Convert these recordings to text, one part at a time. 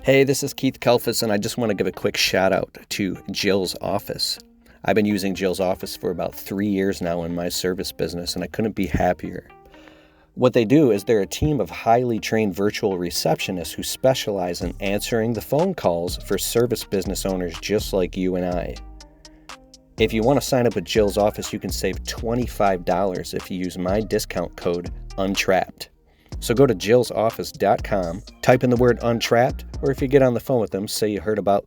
Hey, this is Keith Kelfis, and I just want to give a quick shout out to Jill's Office. I've been using Jill's Office for about 3 years now in my service business, and I couldn't be happier. What they do is they're a team of highly trained virtual receptionists who specialize in answering the phone calls for service business owners just like you and I. If you want to sign up with Jill's Office, you can save $25 if you use my discount code UNTRAPPED. So go to jillsoffice.com, type in the word UNTRAPPED, or if you get on the phone with them, say you heard about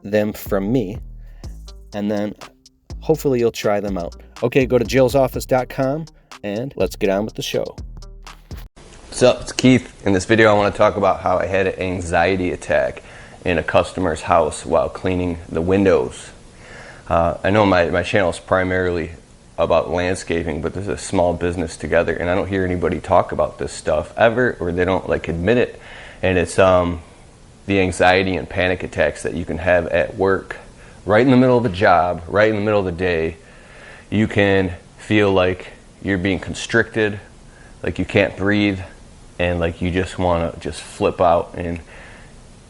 them from me, and then hopefully you'll try them out. Okay, go to jillsoffice.com, and let's get on with the show. What's up, it's Keith. In this video I want to talk about how I had an anxiety attack in a customer's house while cleaning the windows. I know my channel is primarily about landscaping, but there's a small business together, and I don't hear anybody talk about this stuff ever, or they don't admit it. And it's the anxiety and panic attacks that you can have at work, right in the middle of a job, right in the middle of the day. You can feel like you're being constricted, like you can't breathe, and like you just want to just flip out and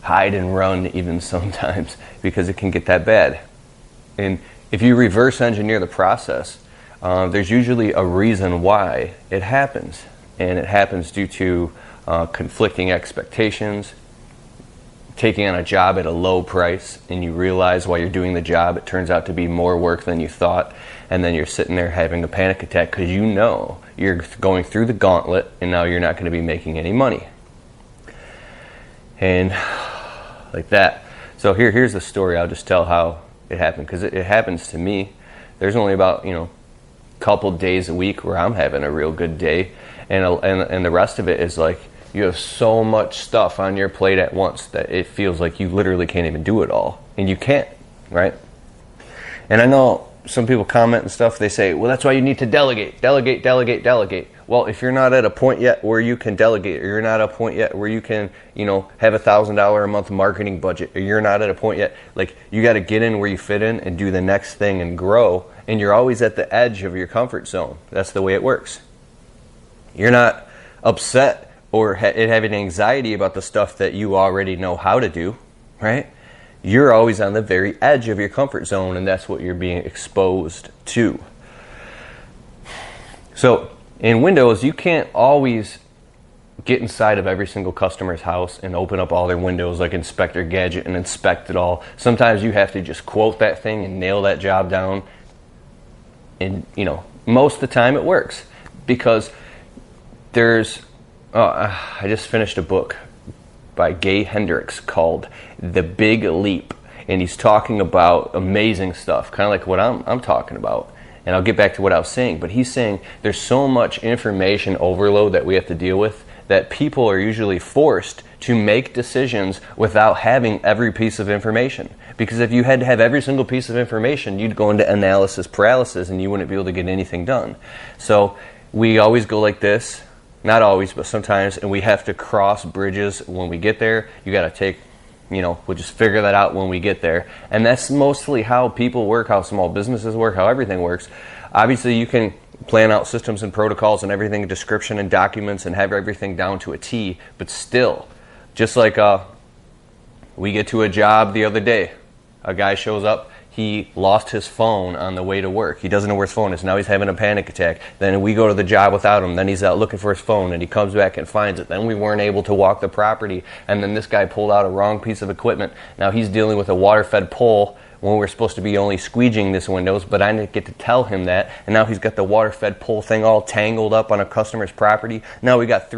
hide and run even sometimes, because it can get that bad. And if you reverse engineer the process, there's usually a reason why it happens, and it happens due to conflicting expectations, taking on a job at a low price, and you realize while you're doing the job it turns out to be more work than you thought, and then you're sitting there having a panic attack because you know you're going through the gauntlet and now you're not going to be making any money. And like that. So here's the story. I'll just tell how it happened, because it happens to me. There's only about couple days a week where I'm having a real good day, and the rest of it is like you have so much stuff on your plate at once that it feels like you literally can't even do it all, and you can't, right? And I know some people comment and stuff, they say, well, that's why you need to delegate. Well, if you're not at a point yet where you can delegate, or you're not at a point yet where you can have $1,000 a month marketing budget, or you're not at a point yet, like, you got to get in where you fit in and do the next thing and grow. And you're always at the edge of your comfort zone. That's the way it works. You're not upset or having anxiety about the stuff that you already know how to do, right? You're always on the very edge of your comfort zone, and that's what you're being exposed to. So in Windows, you can't always get inside of every single customer's house and open up all their windows like Inspector Gadget and inspect it all. Sometimes you have to just quote that thing and nail that job down. And most of the time it works, because there's I just finished a book by Gay Hendricks called The Big Leap, and he's talking about amazing stuff, kind of like what I'm talking about. And I'll get back to what I was saying, but he's saying there's so much information overload that we have to deal with that people are usually forced to make decisions without having every piece of information. Because if you had to have every single piece of information, you'd go into analysis paralysis and you wouldn't be able to get anything done. So we always go like this, not always, but sometimes, and we have to cross bridges when we get there. You got to take, we'll just figure that out when we get there. And that's mostly how people work, how small businesses work, how everything works. Obviously, you can plan out systems and protocols and everything, description and documents, and have everything down to a T, but still, just like we get to a job the other day, a guy shows up, he lost his phone on the way to work. He doesn't know where his phone is. Now he's having a panic attack. Then we go to the job without him. Then he's out looking for his phone, and he comes back and finds it. Then we weren't able to walk the property, and then this guy pulled out a wrong piece of equipment. Now he's dealing with a water-fed pole when we're supposed to be only squeegeeing this windows, but I didn't get to tell him that, and now he's got the water-fed pole thing all tangled up on a customer's property. Now we got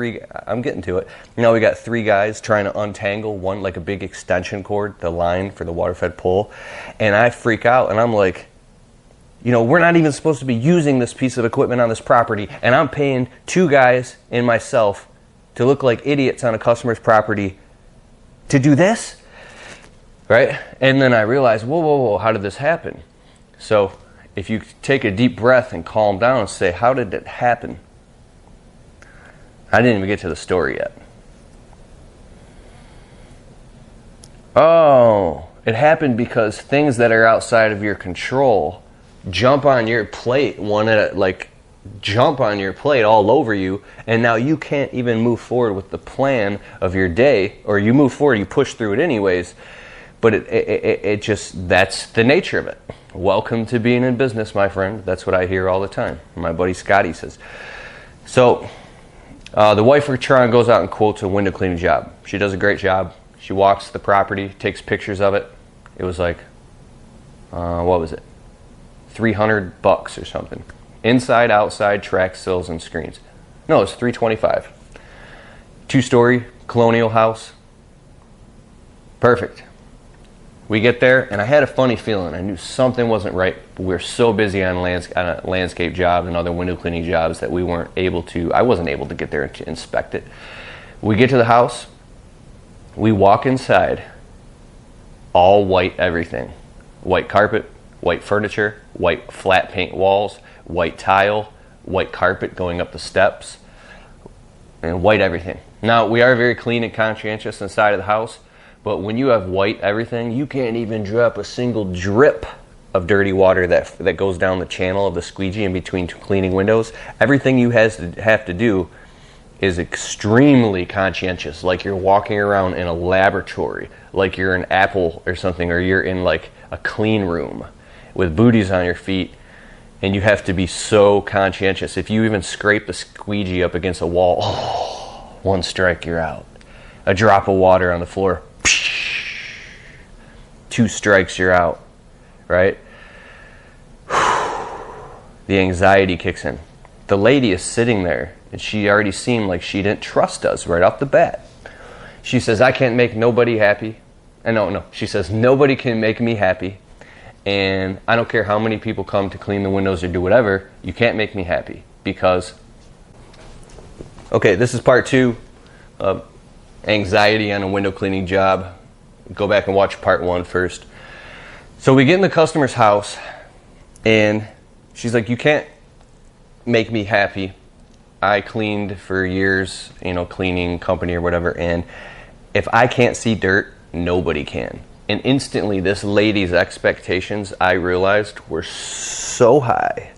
I'm getting to it. Now we got 3 guys trying to untangle one, like a big extension cord, the line for the water-fed pole, and I freak out, and I'm like, we're not even supposed to be using this piece of equipment on this property, and I'm paying 2 guys and myself to look like idiots on a customer's property to do this? Right? And then I realized, whoa, how did this happen? So if you take a deep breath and calm down and say, how did it happen? I didn't even get to the story yet. Oh, it happened because things that are outside of your control jump on your plate one at jump on your plate all over you, and now you can't even move forward with the plan of your day, or you move forward, you push through it anyways, but it just, that's the nature of it. Welcome to being in business, my friend. That's what I hear all the time. My buddy Scotty says. So the wife of Tron goes out and quotes a window cleaning job. She does a great job. She walks the property, takes pictures of it. It was like, what was it? $300 or something. Inside, outside, track sills and screens. No, it's $325. 2-story colonial house. Perfect. We get there, and I had a funny feeling. I knew something wasn't right, but we were so busy on a landscape job and other window cleaning jobs that I wasn't able to get there and to inspect it. We get to the house. We walk inside. All white everything. White carpet, white furniture, white flat paint walls, white tile, white carpet going up the steps, and white everything. Now, we are very clean and conscientious inside of the house, but when you have white everything, you can't even drop a single drip of dirty water that goes down the channel of the squeegee in between two cleaning windows. Everything you have to do is extremely conscientious, like you're walking around in a laboratory, like you're in Apple or something, or you're in like a clean room with booties on your feet, and you have to be so conscientious. If you even scrape the squeegee up against a wall, one strike, you're out. A drop of water on the floor, 2 strikes, you're out, right? The anxiety kicks in. The lady is sitting there, and she already seemed like she didn't trust us right off the bat. She says, I can't make nobody happy. No. She says, nobody can make me happy. And I don't care how many people come to clean the windows or do whatever, you can't make me happy because... Okay, this is part 2 of anxiety on a window cleaning job. Go back and watch part 1 first. So we get in the customer's house, and she's like, you can't make me happy. I cleaned for years, cleaning company or whatever, and if I can't see dirt, nobody can. And instantly, this lady's expectations, I realized, were so high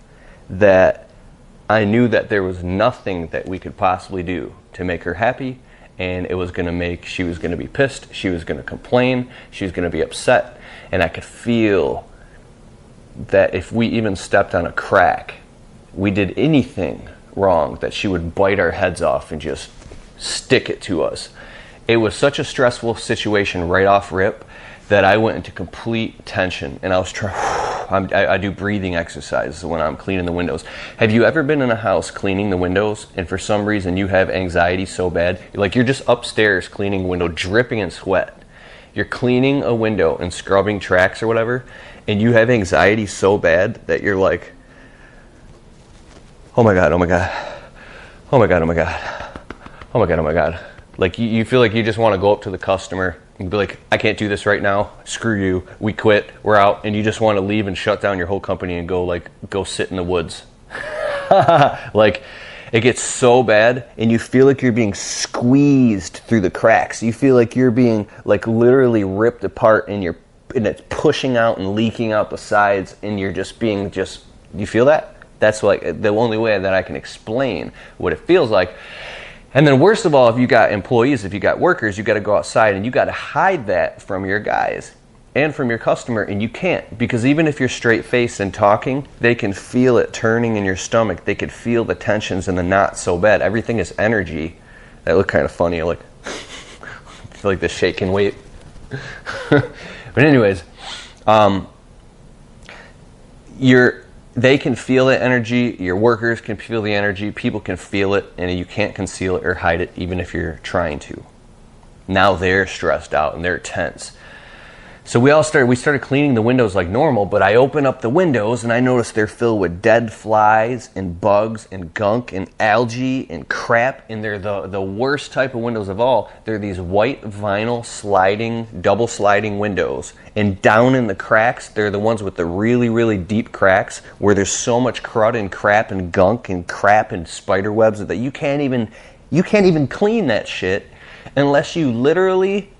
that I knew that there was nothing that we could possibly do to make her happy, and she was going to be pissed, she was going to complain, she was going to be upset, and I could feel that if we even stepped on a crack, we did anything wrong, that she would bite our heads off and just stick it to us. It was such a stressful situation right off rip that I went into complete tension, and I was trying. I do breathing exercises when I'm cleaning the windows. Have you ever been in a house cleaning the windows, and for some reason you have anxiety so bad, like you're just upstairs cleaning a window, dripping in sweat. You're cleaning a window and scrubbing tracks or whatever, and you have anxiety so bad that you're like, oh my god, oh my god, oh my god, oh my god, oh my god, oh my god. Like you feel like you just want to go up to the customer and be like, I can't do this right now, screw you, we quit, we're out, and you just want to leave and shut down your whole company and go sit in the woods. Like, it gets so bad, and you feel like you're being squeezed through the cracks. You feel like you're being like literally ripped apart, and it's pushing out and leaking out the sides, and you're just you feel that? That's like the only way that I can explain what it feels like. And then worst of all, if you got employees, if you got workers, you got to go outside and you got to hide that from your guys and from your customer, and you can't, because even if you're straight faced and talking, they can feel it turning in your stomach. They could feel the tensions and the knots so bad. Everything is energy. That looked kind of funny. I feel like the shaking weight. But anyways, they can feel the energy, your workers can feel the energy, people can feel it, and you can't conceal it or hide it even if you're trying to. Now they're stressed out and they're tense. So we started cleaning the windows like normal, but I open up the windows and I noticed they're filled with dead flies and bugs and gunk and algae and crap, and they're the worst type of windows of all. They're these white vinyl double sliding windows, and down in the cracks, they're the ones with the really, really deep cracks where there's so much crud and crap and gunk and crap and spider webs that you can't even clean that shit unless you literally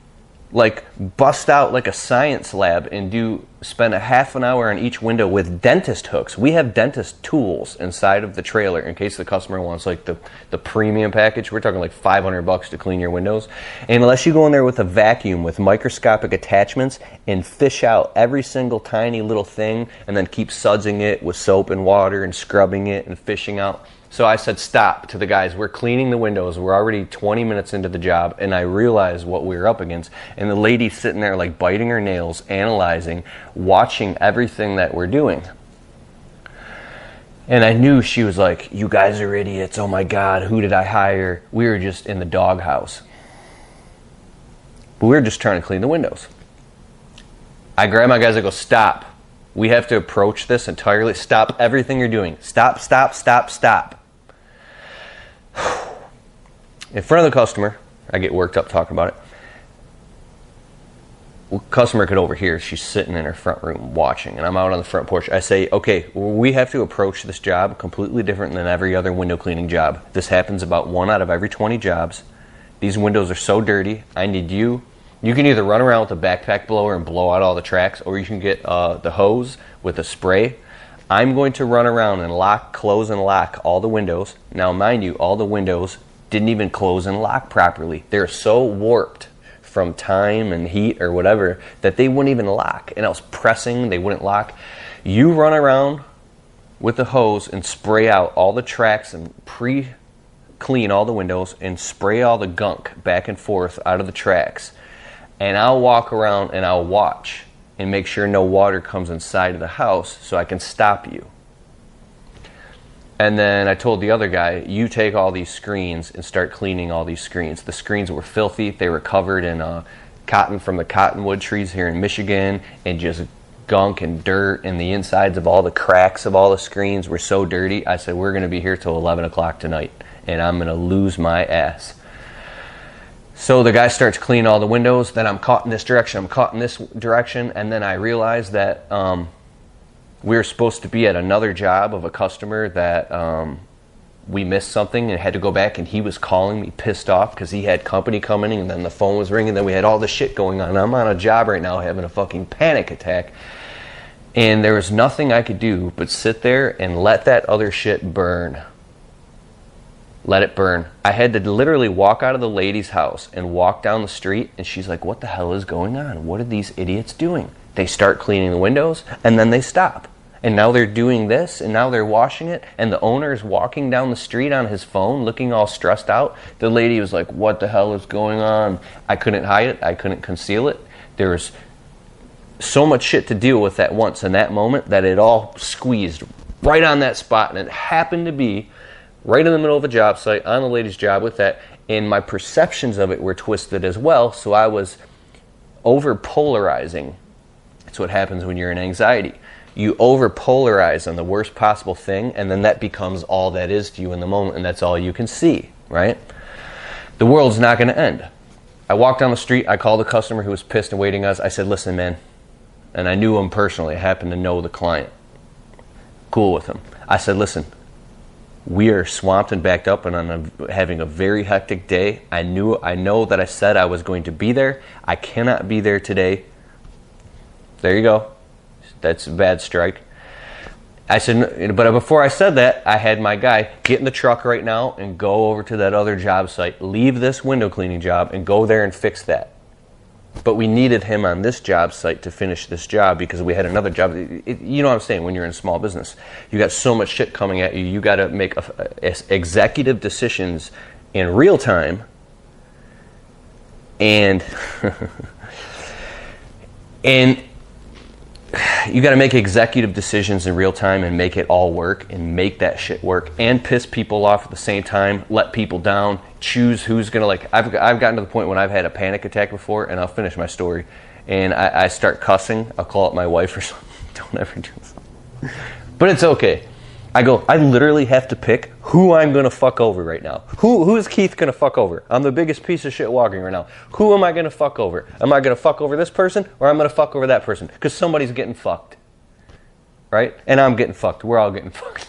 like bust out like a science lab and spend a half an hour on each window with dentist hooks. We have dentist tools inside of the trailer in case the customer wants like the premium package. We're talking like $500 to clean your windows. And unless you go in there with a vacuum with microscopic attachments and fish out every single tiny little thing and then keep sudsing it with soap and water and scrubbing it and fishing out. So I said, stop to the guys. We're cleaning the windows. We're already 20 minutes into the job, and I realized what we were up against. And the lady's sitting there like biting her nails, analyzing, watching everything that we're doing. And I knew she was like, you guys are idiots. Oh my God, who did I hire? We were just in the doghouse. But we were just trying to clean the windows. I grab my guys, I go, stop. We have to approach this entirely. Stop everything you're doing. Stop, stop, stop, stop. In front of the customer, I get worked up talking about it. Customer could overhear. She's sitting in her front room watching, and I'm out on the front porch. I say, okay, we have to approach this job completely different than every other window cleaning job. This happens about 1 out of every 20 jobs. These windows are so dirty. I need you. You can either run around with a backpack blower and blow out all the tracks, or you can get the hose with a spray. I'm going to run around and lock, close, and lock all the windows. Now, mind you, all the windows didn't even close and lock properly. They're so warped from time and heat or whatever that they wouldn't even lock. And I was pressing, they wouldn't lock. You run around with the hose and spray out all the tracks and pre-clean all the windows and spray all the gunk back and forth out of the tracks. And I'll walk around and I'll watch and make sure no water comes inside of the house so I can stop you. And then I told the other guy, you take all these screens and start cleaning all these screens. The screens were filthy. They were covered in cotton from the cottonwood trees here in Michigan, and just gunk and dirt, and the insides of all the cracks of all the screens were so dirty. I said, we're going to be here till 11 o'clock tonight, and I'm going to lose my ass. So the guy starts cleaning all the windows. Then I'm caught in this direction. I'm caught in this direction. And then I realized that we were supposed to be at another job of a customer that we missed something and had to go back. And he was calling me pissed off because he had company coming in. And then the phone was ringing. Then we had all this shit going on. I'm on a job right now having a fucking panic attack. And there was nothing I could do but sit there and let that other shit burn. Let it burn. I had to literally walk out of the lady's house and walk down the street, and she's like, what the hell is going on? What are these idiots doing? They start cleaning the windows, and then they stop. And now they're doing this, and now they're washing it, and the owner is walking down the street on his phone looking all stressed out. The lady was like, what the hell is going on? I couldn't hide it. I couldn't conceal it. There was so much shit to deal with at once in that moment that it all squeezed right on that spot, and it happened to be right in the middle of a job site, on the lady's job with that, and my perceptions of it were twisted as well, so I was over-polarizing. That's what happens when you're in anxiety. You over-polarize on the worst possible thing, and then that becomes all that is to you in the moment, and that's all you can see, right? The world's not going to end. I walked down the street, I called the customer who was pissed and waiting us. I said, listen, man, and I knew him personally. I happened to know the client. Cool with him. I said, listen, we are swamped and backed up, and I'm having a very hectic day. I know that I said I was going to be there. I cannot be there today. There you go. That's a bad strike. I said, but before I said that, I had my guy get in the truck right now and go over to that other job site, leave this window cleaning job, and go there and fix that. But we needed him on this job site to finish this job because we had another job. You know what I'm saying? When you're in a small business, you got so much shit coming at you. You got to make executive decisions in real time, and you got to make executive decisions in real time and make it all work and make that shit work and piss people off at the same time, let people down, choose who's going to, like, I've gotten to the point when I've had a panic attack before, and I'll finish my story, and I start cussing. I'll call up my wife or something. Don't ever do this. But it's okay. I literally have to pick who I'm going to fuck over right now. Who is Keith going to fuck over? I'm the biggest piece of shit walking right now. Who am I going to fuck over? Am I going to fuck over this person, or am I going to fuck over that person? Because somebody's getting fucked. Right? And I'm getting fucked. We're all getting fucked.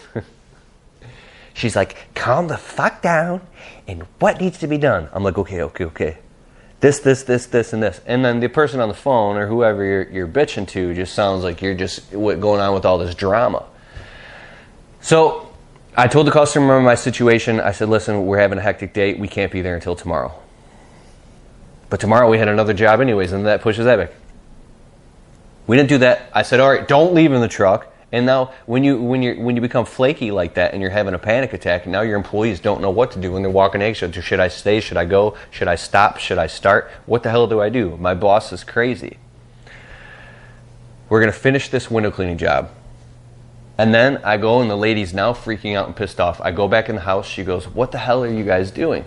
She's like, calm the fuck down, and what needs to be done? I'm like, okay. this, and this. And then the person on the phone or whoever you're bitching to just sounds like you're just going on with all this drama. So I told the customer my situation. I said, listen, we're having a hectic day. We can't be there until tomorrow. But tomorrow we had another job anyways, and that pushes that back. We didn't do that. I said, all right, don't leave in the truck. And now when you become flaky like that and you're having a panic attack, and now your employees don't know what to do when they're walking eggshells. Should I stay? Should I go? Should I stop? Should I start? What the hell do I do? My boss is crazy. We're going to finish this window cleaning job. And then I go, and the lady's now freaking out and pissed off. I go back in the house. She goes, what the hell are you guys doing?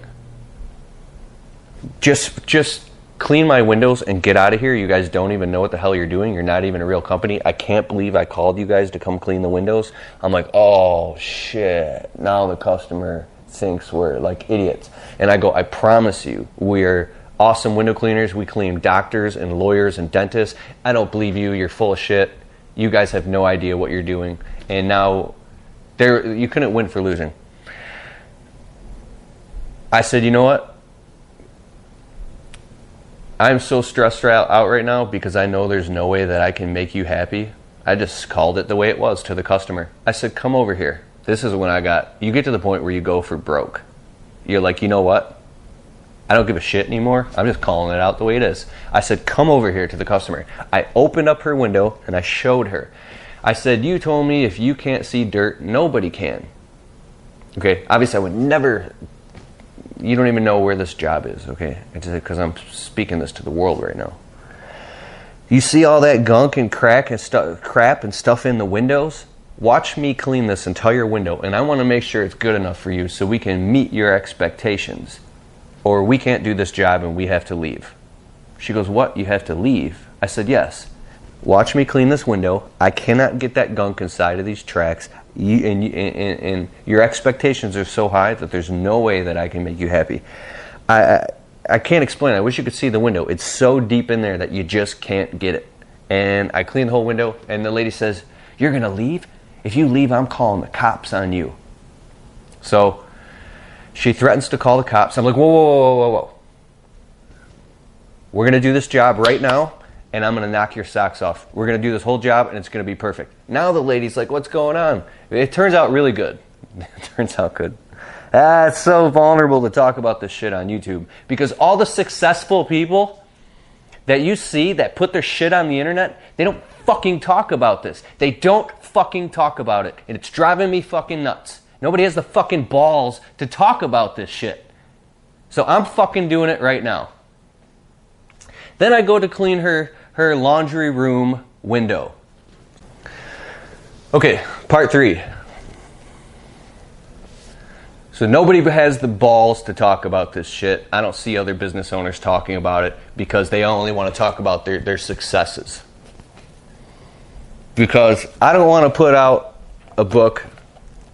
Just clean my windows and get out of here. You guys don't even know what the hell you're doing. You're not even a real company. I can't believe I called you guys to come clean the windows. I'm like, oh shit. Now the customer thinks we're like idiots. And I go, I promise you, we're awesome window cleaners. We clean doctors and lawyers and dentists. I don't believe you. You're full of shit. You guys have no idea what you're doing. And now you couldn't win for losing. I said, you know what? I'm so stressed out right now because I know there's no way that I can make you happy. I just called it the way it was to the customer. I said, come over here. This is when you get to the point where you go for broke. You're like, you know what? I don't give a shit anymore. I'm just calling it out the way it is. I said, come over here to the customer. I opened up her window and I showed her. I said, you told me if you can't see dirt, nobody can. Okay, obviously I would never... You don't even know where this job is, okay? Because I'm speaking this to the world right now. You see all that gunk and crap and stuff in the windows? Watch me clean this entire window, and I want to make sure it's good enough for you so we can meet your expectations. Or we can't do this job and we have to leave. She goes, what? You have to leave? I said, yes. Watch me clean this window. I cannot get that gunk inside of these tracks. And your expectations are so high that there's no way that I can make you happy. I can't explain. I wish you could see the window. It's so deep in there that you just can't get it. And I cleaned the whole window, and the lady says, you're going to leave? If you leave, I'm calling the cops on you. So she threatens to call the cops. I'm like, whoa. We're going to do this job right now, and I'm going to knock your socks off. We're going to do this whole job, and it's going to be perfect. Now the lady's like, what's going on? It turns out really good. It turns out good. It's so vulnerable to talk about this shit on YouTube. Because all the successful people that you see that put their shit on the internet, they don't fucking talk about this. They don't fucking talk about it. And it's driving me fucking nuts. Nobody has the fucking balls to talk about this shit. So I'm fucking doing it right now. Then I go to clean her laundry room window. Okay, part 3. So nobody has the balls to talk about this shit. I don't see other business owners talking about it because they only want to talk about their successes. Because I don't want to put out a book,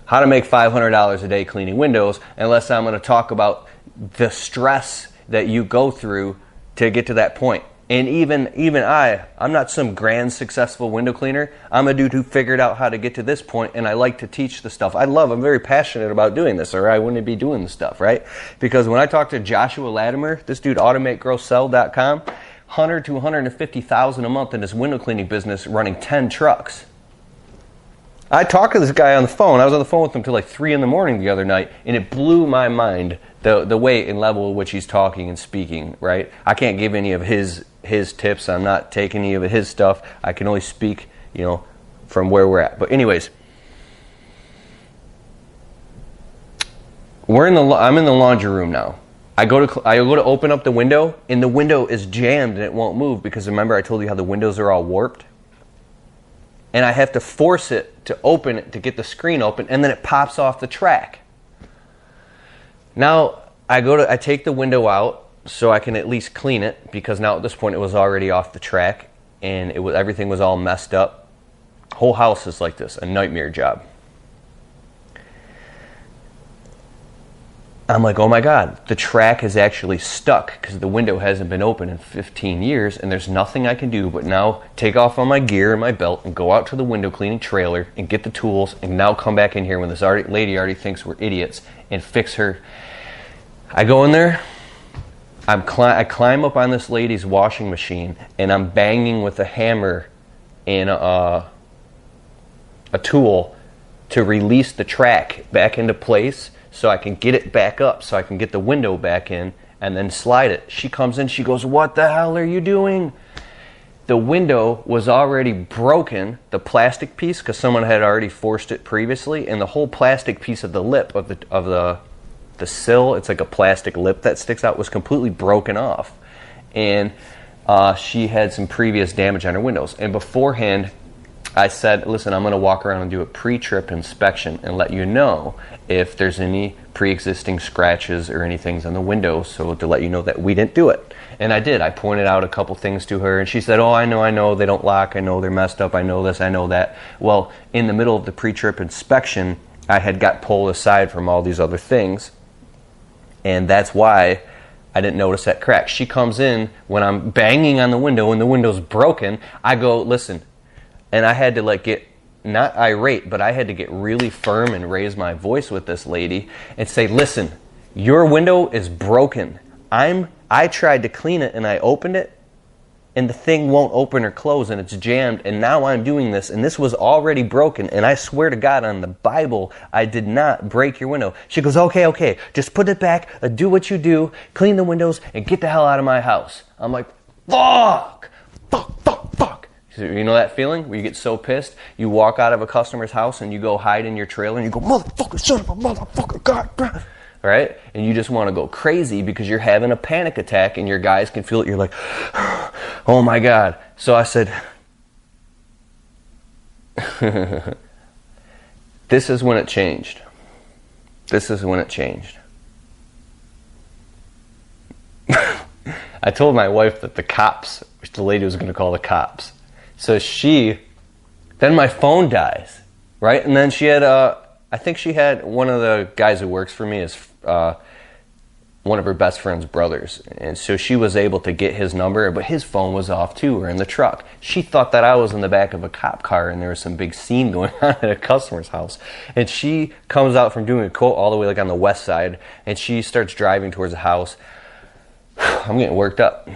How to Make $500 a Day Cleaning Windows, unless I'm going to talk about the stress that you go through to get to that point. And even I'm not some grand successful window cleaner. I'm a dude who figured out how to get to this point, and I like to teach the stuff. I'm very passionate about doing this, or I wouldn't be doing the stuff, right? Because when I talk to Joshua Latimer, this dude, AutomateGrowSell.com, 100 to 150,000 a month in his window cleaning business, running 10 trucks. I talked to this guy on the phone. I was on the phone with him till like 3 in the morning the other night, and it blew my mind the way and level at which he's talking and speaking, right? I can't give any of his tips. I'm not taking any of his stuff. I can only speak, from where we're at. But anyways, I'm in the laundry room now. I go to open up the window, and the window is jammed and it won't move because remember I told you how the windows are all warped? And I have to force it to open it to get the screen open, and then it pops off the track. Now I take the window out so I can at least clean it, because now at this point it was already off the track and everything was all messed up. Whole house is like this, a nightmare job. I'm like, oh my God, the track is actually stuck because the window hasn't been open in 15 years and there's nothing I can do but now take off all my gear and my belt and go out to the window cleaning trailer and get the tools and now come back in here when this lady already thinks we're idiots and fix her. I go in there I climb up on this lady's washing machine, and I'm banging with a hammer and a tool to release the track back into place so I can get it back up, so I can get the window back in and then slide it. She comes in, she goes, "What the hell are you doing?" The window was already broken, the plastic piece, because someone had already forced it previously, and the whole plastic piece of the lip of the sill, it's like a plastic lip that sticks out, was completely broken off. And she had some previous damage on her windows. And beforehand, I said, listen, I'm going to walk around and do a pre-trip inspection and let you know if there's any pre-existing scratches or anything on the windows, so to let you know that we didn't do it. And I did. I pointed out a couple things to her, and she said, "Oh, I know, they don't lock, I know they're messed up, I know this, I know that." Well, in the middle of the pre-trip inspection, I had got pulled aside from all these other things, and that's why I didn't notice that crack. She comes in when I'm banging on the window and the window's broken. I go, "Listen," and I had to get not irate, but I had to get really firm and raise my voice with this lady and say, "Listen, your window is broken. I tried to clean it and I opened it and the thing won't open or close and it's jammed, and now I'm doing this and this was already broken, and I swear to God on the Bible I did not break your window." She goes, okay, just put it back, do what you do, clean the windows and get the hell out of my house." I'm like, fuck. You know that feeling where you get so pissed, you walk out of a customer's house and you go hide in your trailer and you go, "Motherfucker, son of a motherfucker, God." Right? And you just want to go crazy because you're having a panic attack and your guys can feel it. You're like, "Oh my God." So I said, this is when it changed. I told my wife that the lady was going to call the cops. So then my phone dies, right? And then she had, I think she had one of the guys who works for me is one of her best friend's brothers. And so she was able to get his number, but his phone was off too, or in the truck. She thought that I was in the back of a cop car and there was some big scene going on at a customer's house. And she comes out from doing a quote all the way on the west side, and she starts driving towards the house. I'm getting worked up.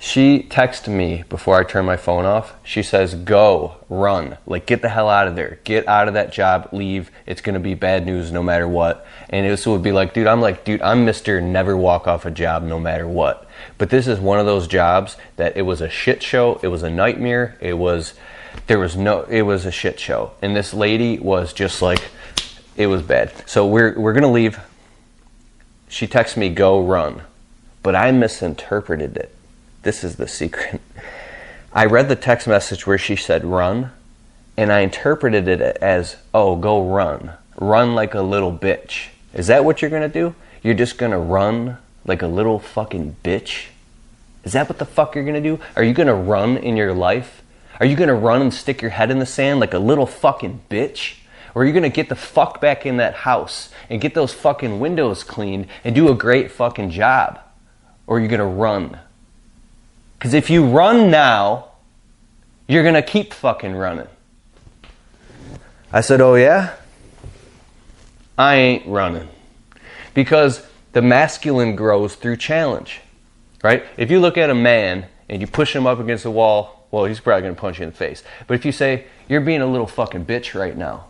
She texted me before I turned my phone off. She says, "Go, run. Get the hell out of there. Get out of that job, leave. It's going to be bad news no matter what." And it would be dude, I'm Mr. Never walk off a job no matter what. But this is one of those jobs that it was a shit show. It was a nightmare. It was a shit show. And this lady was just it was bad. So we're going to leave. She texts me, "Go, run." But I misinterpreted it. This is the secret. I read the text message where she said run, and I interpreted it as, "Oh, go run. Run like a little bitch." Is that what you're going to do? You're just going to run like a little fucking bitch? Is that what the fuck you're going to do? Are you going to run in your life? Are you going to run and stick your head in the sand like a little fucking bitch? Or are you going to get the fuck back in that house and get those fucking windows cleaned and do a great fucking job? Or are you going to run? Because if you run now, you're going to keep fucking running. I said, "Oh yeah? I ain't running." Because the masculine grows through challenge, right? If you look at a man and you push him up against the wall, well, he's probably going to punch you in the face. But if you say, "You're being a little fucking bitch right now,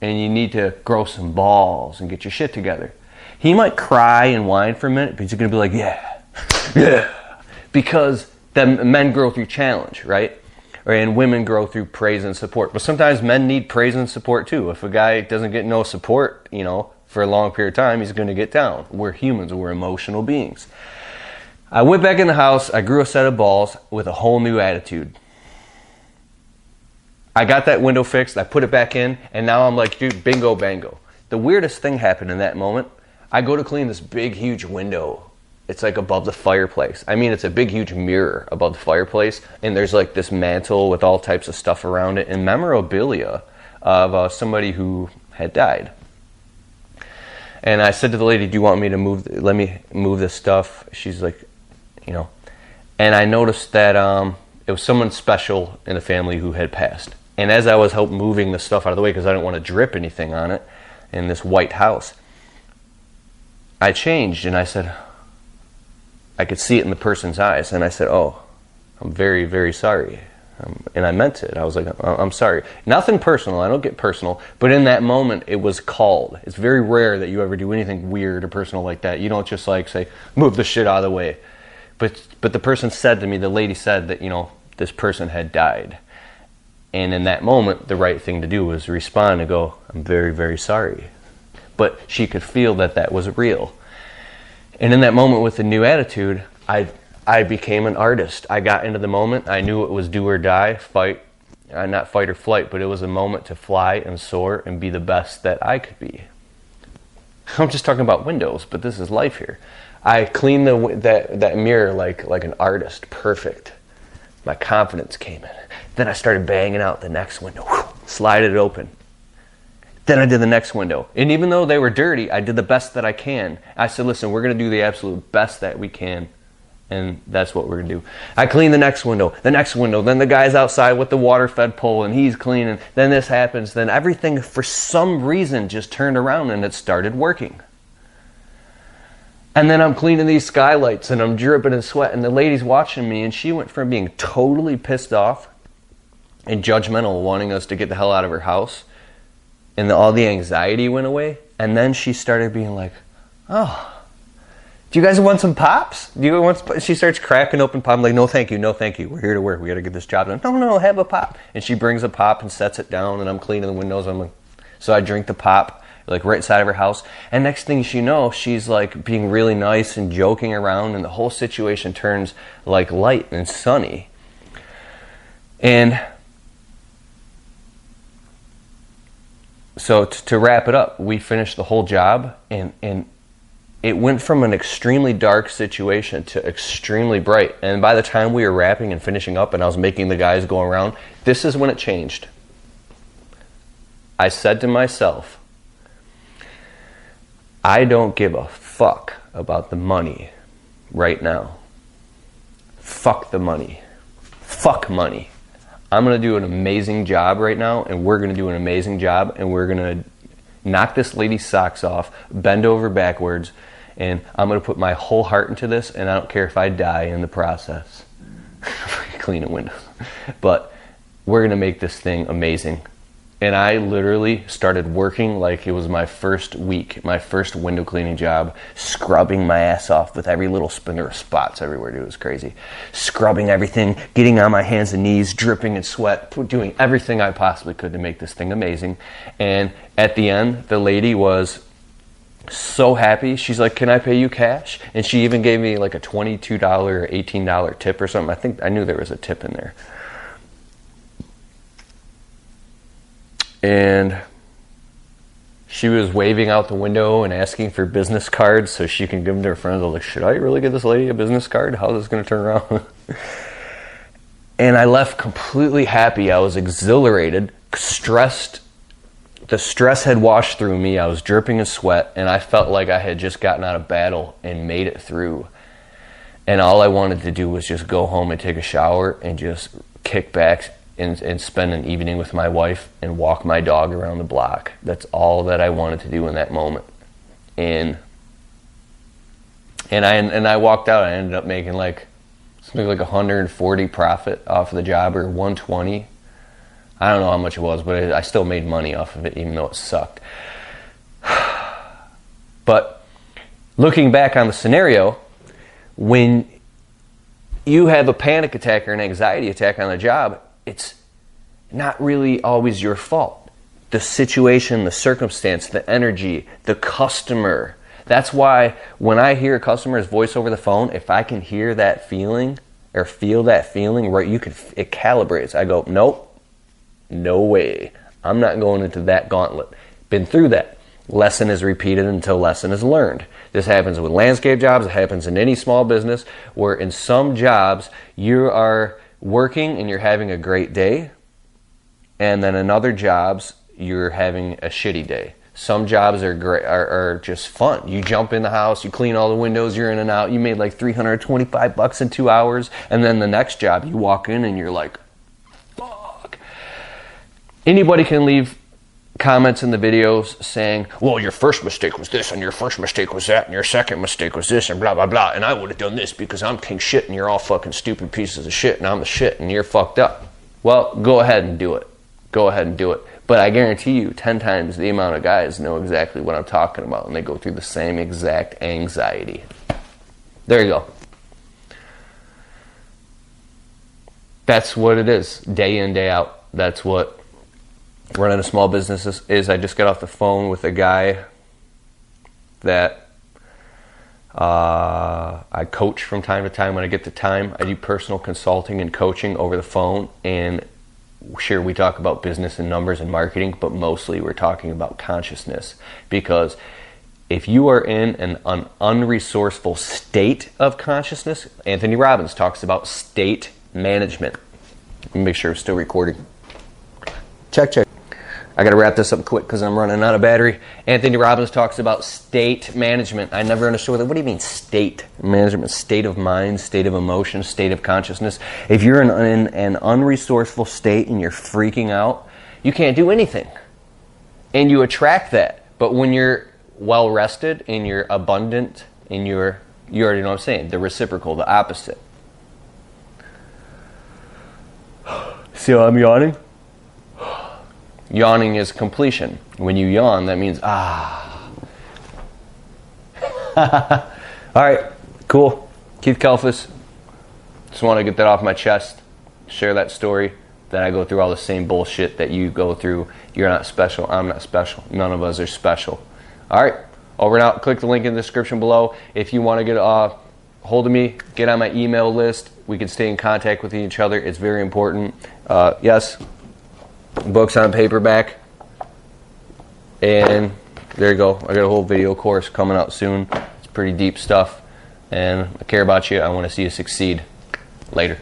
and you need to grow some balls and get your shit together," he might cry and whine for a minute, but he's going to be like, yeah. Because men grow through challenge, right? And women grow through praise and support. But sometimes men need praise and support too. If a guy doesn't get no support, for a long period of time, he's going to get down. We're humans. We're emotional beings. I went back in the house. I grew a set of balls with a whole new attitude. I got that window fixed. I put it back in. And now I'm like, dude, bingo, bango. The weirdest thing happened in that moment. I go to clean this big, huge window. It's above the fireplace. I mean, it's a big, huge mirror above the fireplace. And there's this mantle with all types of stuff around it and memorabilia of somebody who had died. And I said to the lady, "Do you want me to let me move this stuff?" She's like, And I noticed that it was someone special in the family who had passed. And as I was moving the stuff out of the way, because I didn't want to drip anything on it, in this white house. I changed and I said, I could see it in the person's eyes, and I said, oh, I'm very, very sorry. And I meant it. I was like, I'm sorry. Nothing personal. I don't get personal. But in that moment, it was called. It's very rare that you ever do anything weird or personal like that. You don't just like say, move the shit out of the way. But the person said to me, the lady said that, this person had died. And in that moment, the right thing to do was respond and go, I'm very, very sorry. But she could feel that that was real. And in that moment with the new attitude, I became an artist. I got into the moment. I knew it was do or die, not fight or flight, but it was a moment to fly and soar and be the best that I could be. I'm just talking about windows, but this is life here. I cleaned that mirror like an artist, perfect. My confidence came in. Then I started banging out the next window, slide it open. Then I did the next window. And even though they were dirty, I did the best that I can. I said, listen, we're going to do the absolute best that we can. And that's what we're going to do. I clean the next window. Then the guy's outside with the water-fed pole, and he's cleaning. Then this happens. Then everything, for some reason, just turned around, and it started working. And then I'm cleaning these skylights, and I'm dripping in sweat, and the lady's watching me, and she went from being totally pissed off and judgmental, wanting us to get the hell out of her house, and all the anxiety went away. And then she started being like, oh, do you guys want some pops? She starts cracking open pop. I'm like, no thank you. We're here to work. We got to get this job done. No, have a pop. And she brings a pop and sets it down, and I'm cleaning the windows. So I drink the pop, like right inside of her house. And next thing you know, she's like being really nice and joking around, and the whole situation turns like light and sunny. And so to wrap it up, we finished the whole job, and it went from an extremely dark situation to extremely bright. And by the time we were wrapping and finishing up and I was making the guys go around, this is when it changed. I said to myself, I don't give a fuck about the money right now. Fuck the money. Fuck money. I'm going to do an amazing job right now, and we're going to do an amazing job, and we're going to knock this lady's socks off, bend over backwards, and I'm going to put my whole heart into this, and I don't care if I die in the process. Cleaning windows. But we're going to make this thing amazing. And I literally started working like it was my first week, my first window cleaning job, scrubbing my ass off with every little spin. There were spots everywhere, dude. It was crazy. Scrubbing everything, getting on my hands and knees, dripping in sweat, doing everything I possibly could to make this thing amazing. And at the end, the lady was so happy. She's like, can I pay you cash? And she even gave me like a $22 or $18 tip or something. I knew there was a tip in there. And she was waving out the window and asking for business cards so she can give them to her friends. I was like, should I really give this lady a business card? How is this going to turn around? And I left completely happy. I was exhilarated, stressed. The stress had washed through me. I was dripping in sweat, and I felt like I had just gotten out of battle and made it through. And all I wanted to do was just go home and take a shower and just kick back and spend an evening with my wife and walk my dog around the block. That's all that I wanted to do in that moment. And I walked out. I ended up making something like 140 profit off of the job, or 120. I don't know how much it was, but I still made money off of it, even though it sucked. But looking back on the scenario, when you have a panic attack or an anxiety attack on the job, it's not really always your fault. The situation, the circumstance, the energy, the customer. That's why when I hear a customer's voice over the phone, if I can hear that feeling or feel that feeling, right, it calibrates. I go, nope, no way. I'm not going into that gauntlet. Been through that. Lesson is repeated until lesson is learned. This happens with landscape jobs. It happens in any small business, where in some jobs you are working and you're having a great day, and then in other jobs you're having a shitty day. Some jobs are great, are just fun. You jump in the house, you clean all the windows, you're in and out. You made like $325 in 2 hours, and then the next job you walk in and you're like, fuck. Anybody can leave comments in the videos saying, well, your first mistake was this, and your first mistake was that, and your second mistake was this, and blah, blah, blah, and I would have done this because I'm king shit, and you're all fucking stupid pieces of shit, and I'm the shit, and you're fucked up. Well, go ahead and do it. Go ahead and do it. But I guarantee you, 10 times the amount of guys know exactly what I'm talking about, and they go through the same exact anxiety. There you go. That's what it is, day in, day out. That's what running a small business is. I just got off the phone with a guy that I coach from time to time when I get the time. I do personal consulting and coaching over the phone, and sure, we talk about business and numbers and marketing, but mostly we're talking about consciousness. Because if you are in an unresourceful state of consciousness, Anthony Robbins talks about state management. Let me make sure I'm still recording. Check. I got to wrap this up quick because I'm running out of battery. Anthony Robbins talks about state management. I never understood what do you mean state management? State of mind, state of emotion, state of consciousness. If you're in an unresourceful state and you're freaking out, you can't do anything. And you attract that. But when you're well rested and you're abundant and you already know what I'm saying, the reciprocal, the opposite. See how I'm yawning? Yawning is completion. When you yawn, that means, ah. All right, cool. Keith Kalfas. Just want to get that off my chest. Share that story, that I go through all the same bullshit that you go through. You're not special. I'm not special. None of us are special. All right, over and out. Click the link in the description below. If you want to get hold of me, get on my email list. We can stay in contact with each other. It's very important. Yes. Books on paperback, and there you go. I got a whole video course coming out soon. It's pretty deep stuff, and I care about you. I want to see you succeed. Later.